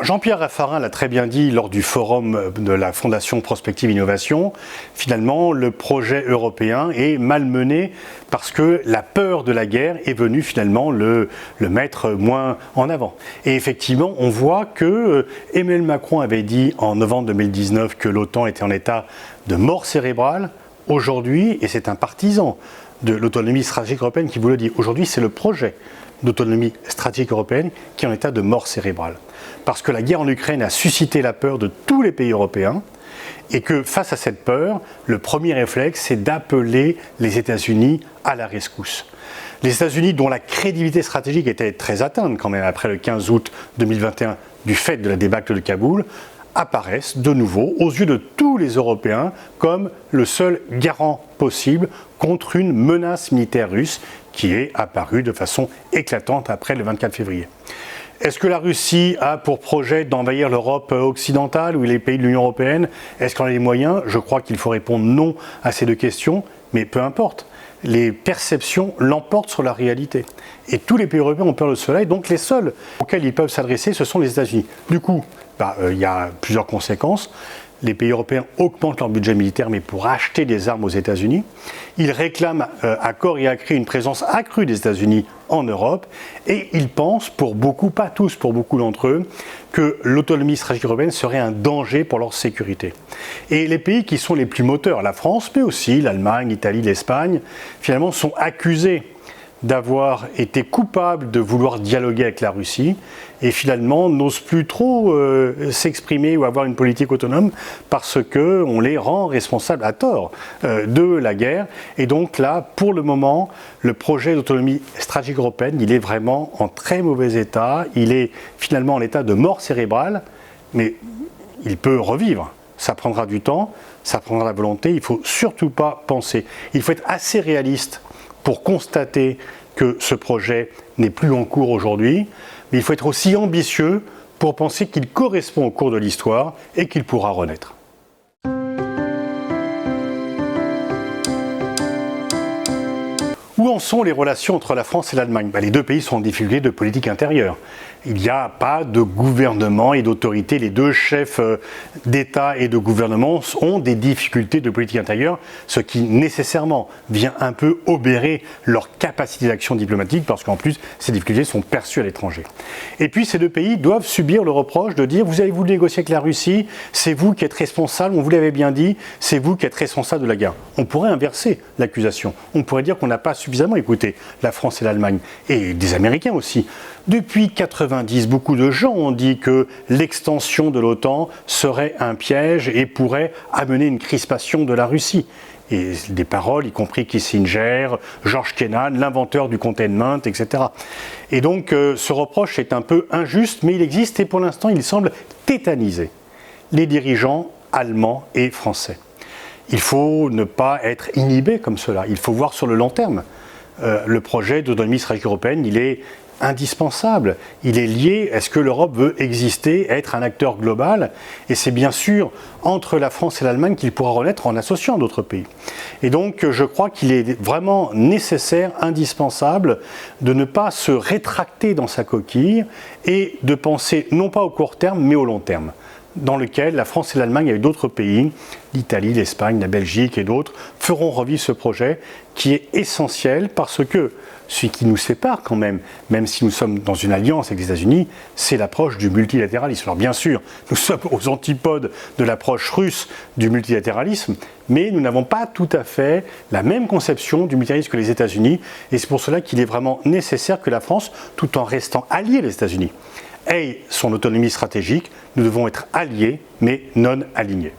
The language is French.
Jean-Pierre Raffarin l'a très bien dit lors du forum de la Fondation Prospective Innovation, finalement le projet européen est malmené parce que la peur de la guerre est venue finalement le mettre moins en avant. Et effectivement, on voit que Emmanuel Macron avait dit en novembre 2019 que l'OTAN était en état de mort cérébrale. Aujourd'hui, et c'est un partisan de l'autonomie stratégique européenne qui vous le dit, aujourd'hui c'est le projet d'autonomie stratégique européenne qui est en état de mort cérébrale. Parce que la guerre en Ukraine a suscité la peur de tous les pays européens et que face à cette peur, le premier réflexe, c'est d'appeler les États-Unis à la rescousse. Les États-Unis, dont la crédibilité stratégique était très atteinte quand même après le 15 août 2021 du fait de la débâcle de Kaboul, apparaissent de nouveau aux yeux de tous les Européens comme le seul garant possible contre une menace militaire russe qui est apparue de façon éclatante après le 24 février. Est-ce que la Russie a pour projet d'envahir l'Europe occidentale ou les pays de l'Union européenne? Est-ce qu'on a les moyens? Je crois qu'il faut répondre non à ces deux questions, mais peu importe. Les perceptions l'emportent sur la réalité. Et tous les pays européens ont peur de cela, et donc les seuls auxquels ils peuvent s'adresser, ce sont les États-Unis. Du coup, il y a plusieurs conséquences. Les pays européens augmentent leur budget militaire, mais pour acheter des armes aux États-Unis. Ils réclament à corps et à cri une présence accrue des États-Unis en Europe. Et ils pensent, pour beaucoup, pas tous, pour beaucoup d'entre eux, que l'autonomie stratégique européenne serait un danger pour leur sécurité. Et les pays qui sont les plus moteurs, la France, mais aussi l'Allemagne, l'Italie, l'Espagne, finalement sont accusés d'avoir été coupables de vouloir dialoguer avec la Russie et finalement n'osent plus trop s'exprimer ou avoir une politique autonome parce qu'on les rend responsables à tort de la guerre. Et donc là, pour le moment, le projet d'autonomie stratégique européenne, il est vraiment en très mauvais état. Il est finalement en état de mort cérébrale, mais il peut revivre. Ça prendra du temps, ça prendra la volonté. Il ne faut surtout pas penser. Il faut être assez réaliste pour constater que ce projet n'est plus en cours aujourd'hui, mais il faut être aussi ambitieux pour penser qu'il correspond au cours de l'histoire et qu'il pourra renaître. Où en sont les relations entre la France et l'Allemagne? Les deux pays sont en difficulté de politique intérieure. Il n'y a pas de gouvernement et d'autorité. Les deux chefs d'État et de gouvernement ont des difficultés de politique intérieure, ce qui nécessairement vient un peu obérer leur capacité d'action diplomatique, parce qu'en plus, ces difficultés sont perçues à l'étranger. Et puis, ces deux pays doivent subir le reproche de dire « Vous avez voulu négocier avec la Russie, c'est vous qui êtes responsable, on vous l'avait bien dit, c'est vous qui êtes responsable de la guerre. » On pourrait inverser l'accusation. On pourrait dire qu'on n'a pas suffisamment écouté la France et l'Allemagne, et des Américains aussi. Depuis 1990, beaucoup de gens ont dit que l'extension de l'OTAN serait un piège et pourrait amener une crispation de la Russie. Et des paroles, y compris Kissinger, George Kennan, l'inventeur du containment, etc. Et donc ce reproche est un peu injuste, mais il existe et pour l'instant il semble tétaniser les dirigeants allemands et français. Il faut ne pas être inhibé comme cela, il faut voir sur le long terme. Le projet d'autonomie stratégique européenne, il est indispensable. Il est lié à ce que l'Europe veut exister, être un acteur global. Et c'est bien sûr entre la France et l'Allemagne qu'il pourra renaître en associant d'autres pays. Et donc je crois qu'il est vraiment nécessaire, indispensable, de ne pas se rétracter dans sa coquille et de penser non pas au court terme, mais au long terme, dans lequel la France et l'Allemagne avec d'autres pays, l'Italie, l'Espagne, la Belgique et d'autres, feront revivre ce projet qui est essentiel parce que ce qui nous sépare quand même si nous sommes dans une alliance avec les États-Unis, c'est l'approche du multilatéralisme. Alors bien sûr, nous sommes aux antipodes de l'approche russe du multilatéralisme, mais nous n'avons pas tout à fait la même conception du multilatéralisme que les États-Unis, et c'est pour cela qu'il est vraiment nécessaire que la France, tout en restant alliée des États-Unis, ait son autonomie stratégique. Nous devons être alliés, mais non alignés.